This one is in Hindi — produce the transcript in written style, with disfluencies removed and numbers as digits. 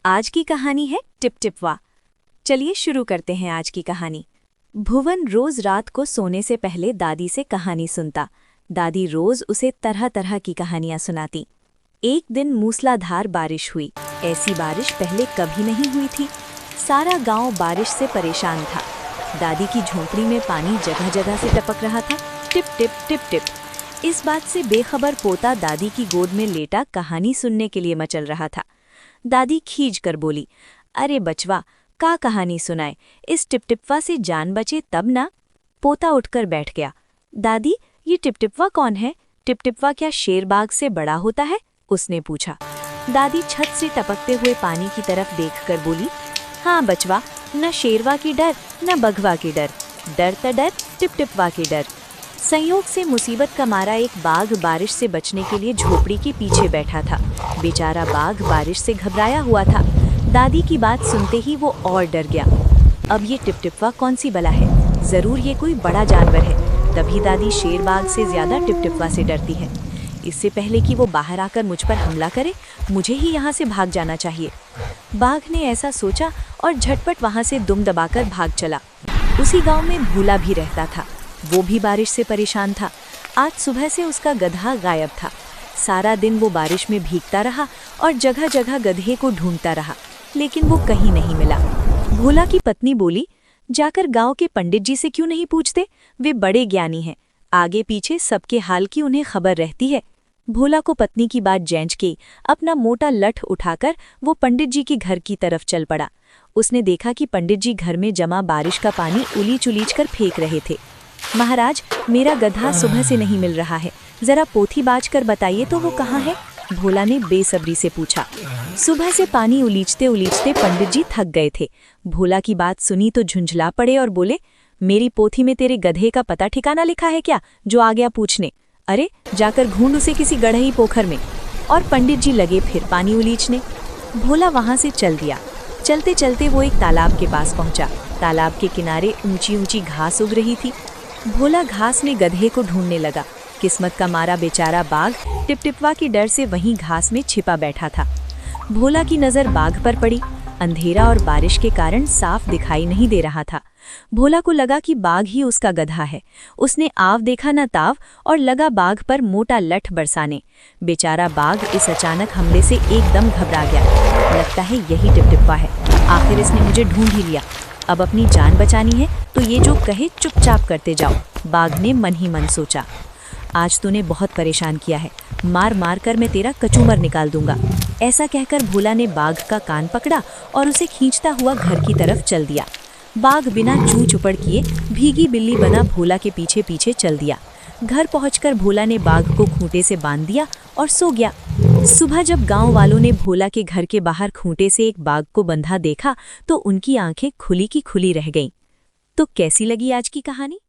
आज की कहानी है टिपटिपवा। चलिए शुरू करते हैं आज की कहानी। भुवन रोज रात को सोने से पहले दादी से कहानी सुनता। दादी रोज उसे तरह तरह की कहानियां सुनाती। एक दिन मूसलाधार बारिश हुई। ऐसी बारिश पहले कभी नहीं हुई थी। सारा गांव बारिश से परेशान था। दादी की झोंपड़ी में पानी जगह जगह से टपक रहा था, टिप टिप टिप टिप। इस बात से बेखबर पोता दादी की गोद में लेटा कहानी सुनने के लिए मचल रहा था। दादी खींच कर बोली, अरे बचवा, का कहानी सुनाए, इस टिपटिपवा से जान बचे तब ना। पोता उठकर बैठ गया। दादी, ये टिपटिपवा कौन है? टिपटिपवा क्या शेरबाग से बड़ा होता है? उसने पूछा। दादी छत से टपकते हुए पानी की तरफ देखकर बोली, हाँ बचवा, न शेरवा की डर न बघवा की डर, डर त डर टिपटिपवा की डर। संयोग से मुसीबत का मारा एक बाघ बारिश से बचने के लिए झोपड़ी के पीछे बैठा था। बेचारा बाघ बारिश से घबराया हुआ था। दादी की बात सुनते ही वो और डर गया। अब ये टिपटिपवा कौन सी बला है? जरूर ये कोई बड़ा जानवर है, तभी दादी शेरबाग से ज्यादा टिपटिपवा से डरती है। इससे पहले कि वो बाहर आकर मुझ पर हमला करे, मुझे ही यहाँ से भाग जाना चाहिए। बाघ ने ऐसा सोचा और झटपट वहाँ से दुम दबाकर भाग चला। उसी गाँव में भूला भी रहता था। वो भी बारिश से परेशान था। आज सुबह से उसका गधा गायब था। सारा दिन वो बारिश में भीगता रहा और जगह जगह गधे को ढूंढता रहा, लेकिन वो कहीं नहीं मिला। भोला की पत्नी बोली, जाकर गांव के पंडित जी से क्यों नहीं पूछते? वे बड़े ज्ञानी हैं, आगे पीछे सबके हाल की उन्हें खबर रहती है। भोला को पत्नी की बात जैंच के अपना मोटा लठ उठाकर वो पंडित जी के घर की तरफ चल पड़ा। उसने देखा कि पंडित जी घर में जमा बारिश का पानी उलीच उलीच कर फेंक रहे थे। महाराज, मेरा गधा सुबह से नहीं मिल रहा है, जरा पोथी बाज कर बताइए तो वो कहाँ है? भोला ने बेसब्री से पूछा। सुबह से पानी उलीचते उलीचते पंडित जी थक गए थे। भोला की बात सुनी तो झुंझला पड़े और बोले, मेरी पोथी में तेरे गधे का पता ठिकाना लिखा है क्या, जो आ गया पूछने? अरे जाकर ढूंढ उसे किसी गढ़ई पोखर में। और पंडित जी लगे फिर पानी उलीचने। भोला वहां से चल दिया। चलते चलते वो एक तालाब के पास पहुंचा। तालाब के किनारे ऊंची ऊंची घास उग रही थी। भोला घास में गधे को ढूंढने लगा। किस्मत का मारा बेचारा बाघ टिपटिपवा की डर से वहीं घास में छिपा बैठा था। भोला की नज़र बाघ पर पड़ी। अंधेरा और बारिश के कारण साफ दिखाई नहीं दे रहा था। भोला को लगा कि बाघ ही उसका गधा है। उसने आव देखा न ताव और लगा बाघ पर मोटा लठ बरसाने। बेचारा बाघ इस अचानक हमले से एकदम घबरा गया। लगता है यही टिपटिपवा है, आखिर इसने मुझे ढूंढ ही लिया। अब अपनी जान बचानी है तो ये जो कहे चुपचाप करते जाओ, बाघ ने मन ही मन सोचा। आज तूने बहुत परेशान किया है, मार मार कर मैं तेरा कचूमर निकाल दूंगा। ऐसा कहकर भोला ने बाघ का कान पकड़ा और उसे खींचता हुआ घर की तरफ चल दिया। बाघ बिना चू चुपड़ किए भीगी बिल्ली बना भोला के पीछे पीछे चल दिया। घर पहुंचकर भोला ने बाघ को खूंटे से बांध दिया और सो गया। सुबह जब गांव वालों ने भोला के घर के बाहर खूंटे से एक बाघ को बंधा देखा तो उनकी आंखें खुली की खुली रह गईं। तो कैसी लगी आज की कहानी?